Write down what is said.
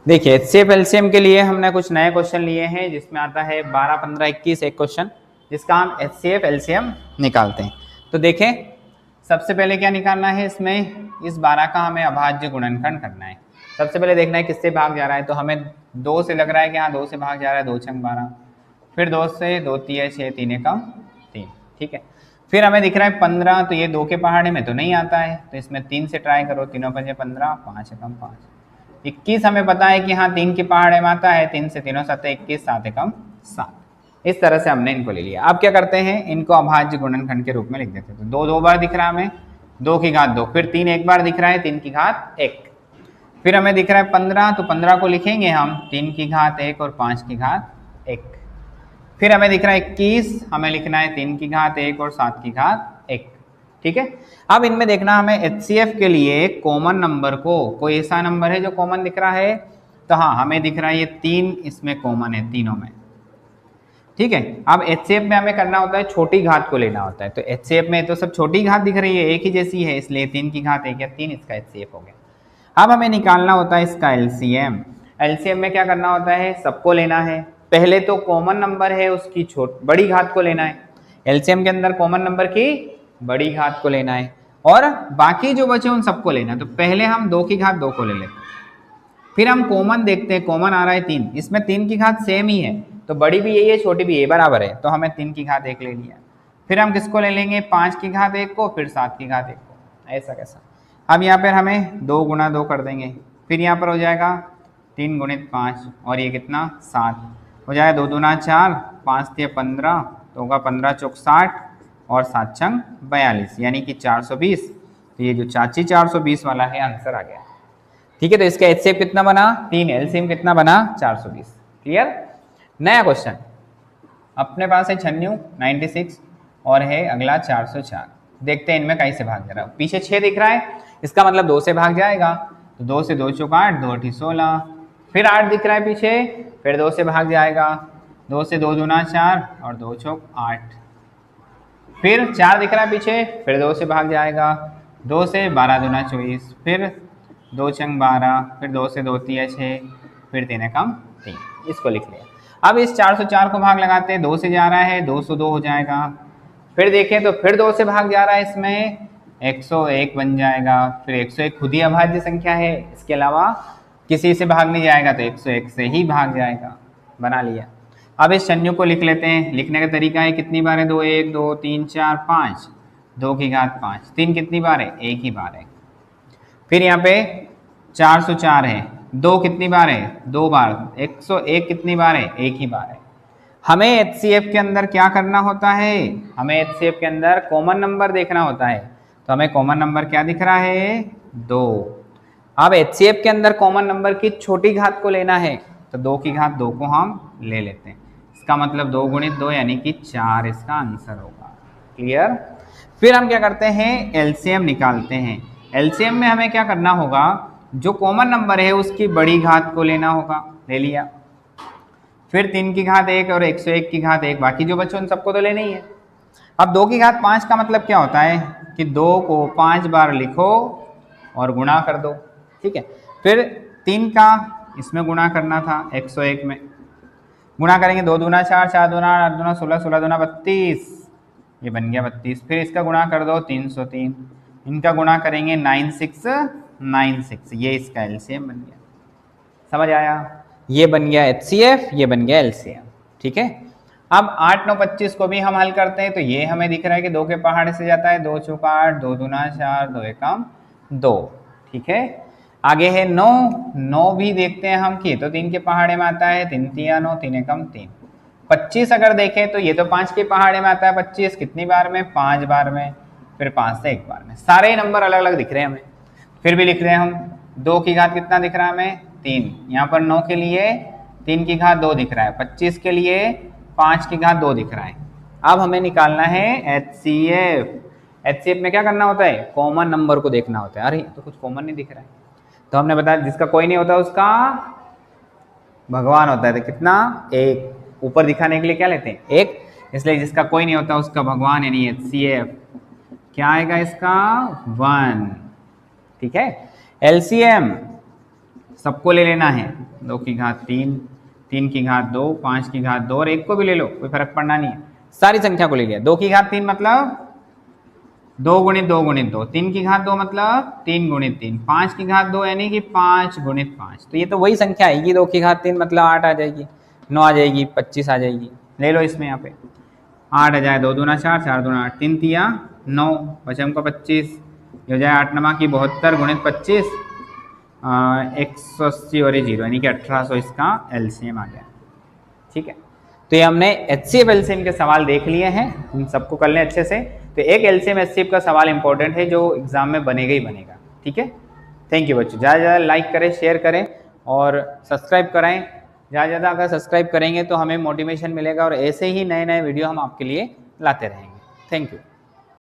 देखिए HCF LCM के लिए हमने कुछ नए क्वेश्चन लिए हैं जिसमें आता है 12, 15, 21 एक क्वेश्चन जिसका हम एचसीएफ एलसीएम निकालते हैं। तो देखें सबसे पहले क्या निकालना है, इसमें इस 12 का हमें अभाज्य गुणनखंड करना है। सबसे पहले देखना है किससे भाग जा रहा है, तो हमें 2 से लग रहा है कि हाँ 2 से भाग जा रहा है, 2 छंग 12, फिर 2 से 2 तिया 6, 3 एकम 3, ठीक है। फिर हमें दिख रहा है 15, तो ये 2 के पहाड़े में तो नहीं आता है, तो इसमें 3 से ट्राई करो, 3 पंजे 15, 5 एकम 5, 21 हमें पता है कि हाँ 3 की पहाड़े में आता है, 3 से 3 7 21, 7 एकम 7। इस तरह से हमने इनको ले लिया। अब क्या करते हैं, इनको अभाज्य गुणनखंड के रूप में लिख देते हैं। तो 2 2 बार दिख रहा है हमें, 2 की घात 2, फिर 3 एक बार दिख रहा है, 3 की घात 1, फिर हमें दिख रहा है 15, तो 15 को लिखेंगे हम 3 की घात 1 और 5 की घात 1, फिर हमें दिख रहा है 21, हमें लिखना है 3 की घात 1 और 7 की घात 1, ठीक है। अब इनमें देखना हमें एचसीएफ के लिए कॉमन नंबर को, कोई ऐसा नंबर है जो कॉमन दिख रहा है, तो हाँ हमें दिख रहा है ये 3 इसमें कॉमन है तीनों में, ठीक है। अब एचसीएफ में हमें करना होता है छोटी घात को लेना होता है, तो एचसीएफ में तो सब छोटी घात दिख रही है, एक ही जैसी है, इसलिए 3 की घात 1 या 3 इसका एचसीएफ हो गया। अब हमें निकालना होता है इसका एलसीएम। एलसीएम में क्या करना होता है, सबको लेना है, पहले तो कॉमन नंबर है उसकी बड़ी घात को लेना है, एलसीएम के अंदर कॉमन नंबर की बड़ी घात को लेना है, और बाकी जो बचे उन सबको लेना है। तो पहले हम 2 की घात 2 को ले लेते हैं, फिर हम कॉमन देखते हैं, कॉमन आ रहा है 3, इसमें 3 की घात सेम ही है, तो बड़ी भी यही है छोटी भी यही बराबर है, तो हमें 3 की घात 1 ले लिया। फिर हम किसको ले लेंगे, 5 की घात 1 को, फिर 7 की घात 1 को, ऐसा कैसा। अब यहाँ पर हमें 2 गुणा 2 कर देंगे, फिर यहाँ पर हो जाएगा 3 गुणित 5, और ये कितना 7 हो जाएगा, 2 दूना 4, 5 तिया 15, तो होगा 15 चौक 60 और 7 छंग 42, यानी कि 420। तो ये जो चाची 420 वाला है आंसर आ गया, ठीक है। तो इसका एचसीएफ कितना बना 3, एलसीएम कितना बना 420। क्लियर। नया क्वेश्चन अपने पास है 96, 96 और है अगला 404। देखते हैं इनमें कहीं से भाग जा रहा है। पीछे 6 दिख रहा है, इसका मतलब 2 से भाग जाएगा, तो 2 से 2 चौक 8, 2 8 16, फिर 8 दिख रहा है पीछे, फिर 2 से भाग जाएगा, 2 से 2 दूना 4 और 2 चौक 8, फिर 4 दिख रहा है पीछे, फिर 2 से भाग जाएगा, 2 से 12 दूना 24, फिर 2 छंग 12, फिर 2 से 2 तिया 6, फिर 3 एकम 3, इसको लिख लिया। अब इस 404 को भाग लगाते हैं, 2 से जा रहा है, 202 हो जाएगा, फिर देखें तो फिर 2 से भाग जा रहा है, इसमें 101 बन जाएगा, फिर 101 खुद ही अभाज्य संख्या है, इसके अलावा किसी से भाग नहीं जाएगा, तो 101 से ही भाग जाएगा, बना लिया। अब इस शून्य को लिख लेते हैं, लिखने का तरीका है, कितनी बार है 2 1 2 3 4 5, 2 की घात 5, 3 कितनी बार है, एक ही बार है, फिर यहाँ पे 404 है, 2 कितनी बार है, 2 बार, 101 कितनी बार है, एक ही बार है। हमें एचसीएफ के अंदर क्या करना होता है, हमें एचसीएफ के अंदर कॉमन नंबर देखना होता है, तो हमें कॉमन नंबर क्या दिख रहा है 2। अब एचसीएफ के अंदर कॉमन नंबर की छोटी घात को लेना है, तो 2 की घात 2 को हम ले लेते हैं, इसका मतलब 2 गुणित 2 यानी कि 4 इसका आंसर होगा। क्लियर। फिर हम क्या करते हैं, एलसीएम निकालते हैं। एलसीएम में हमें क्या करना होगा, जो कॉमन नंबर है उसकी बड़ी घात को लेना होगा, ले लिया, फिर 3 की घात 1 और 101 की घात 1, बाकी जो बच्चों उन सबको तो लेना ही है। अब 2 की घात 5 का मतलब क्या होता है कि 2 को 5 बार लिखो और गुणा कर दो, ठीक है। फिर 3 का इसमें गुणा करना था, 101 में गुणा करेंगे, 2 दूना 4, 4 दूना 8 दूना 16, 16 दूना 32, ये बन गया 32, फिर इसका गुणा कर दो 303, इनका गुणा करेंगे 9696, ये इसका एलसीएम बन गया। समझ आया, ये बन गया एचसीएफ, ये बन गया एलसीएम, ठीक है। अब 8 9 25 को भी हम हल करते हैं, तो ये हमें दिख रहा है कि 2 के पहाड़े से जाता है, 2 चौक 8, 2 दूना 4, 2 एकम 2, ठीक है। आगे है 9, 9 भी देखते हैं हम कि तो 3 के पहाड़े में आता है, 3 तिया 9, 3 एकम 3। 25 अगर देखें तो ये तो 5 के पहाड़े में आता है, 25 कितनी बार में, 5 बार में, फिर 5 से 1 बार में, सारे नंबर अलग अलग दिख रहे हैं हमें। फिर भी लिख रहे हैं हम, 2 की घात कितना दिख रहा है हमें 3, यहाँ पर 9 के लिए 3 की घात 2 दिख रहा है, 25 के लिए 5 की घात 2 दिख रहा है। अब हमें निकालना है एचसीएफ। एचसीएफ में क्या करना होता है, कॉमन नंबर को देखना होता है। अरे तो कुछ कॉमन नहीं दिख रहा है, तो हमने बताया जिसका कोई नहीं होता उसका भगवान होता है, तो कितना 1, ऊपर दिखाने के लिए क्या लेते हैं 1, इसलिए जिसका कोई नहीं होता उसका भगवान, यानी एचसीएफ क्या आएगा इसका 1, ठीक है। एलसीएम सबको ले लेना है, 2 की घात 3, 3 की घात 2, 5 की घात 2 और 1 को भी ले लो, कोई फर्क पड़ना नहीं है, सारी संख्या को ले लिया। 2 की घात 3 मतलब 2 गुणित 2 गुणित 2, 3 की घात 2 मतलब 3 गुणित 3, 5 की घात 2 यानी कि 5 गुणित 5। तो ये तो वही संख्या आएगी, 2 की घात 3 मतलब 8 आ जाएगी, 9 आ जाएगी, 25 आ जाएगी। ले लो इसमें यहाँ पे 8 आ जाए, 2 दूना 4, 4 दूना 8, 3 तिया 9, बचे हमको 25, ये हो जाए 8 नमा की 72 गुणित 25, 180 और ये 0 यानी कि 1800 इसका एलसीएम आ गया। ठीक है, तो ये हमने एचसीएफ एलसीएम के सवाल देख लिए हैं, इन सबको कर लें अच्छे से। तो एक एलसीएम एचसीएफ का सवाल इंपॉर्टेंट है जो एग्जाम में बनेगा ही बनेगा। ठीक है, थैंक यू बच्चों, ज़्यादा ज़्यादा लाइक करें, शेयर करें और सब्सक्राइब कराएं। ज़्यादा ज़्यादा अगर सब्सक्राइब करेंगे तो हमें मोटिवेशन मिलेगा और ऐसे ही नए नए वीडियो हम आपके लिए लाते रहेंगे। Thank you.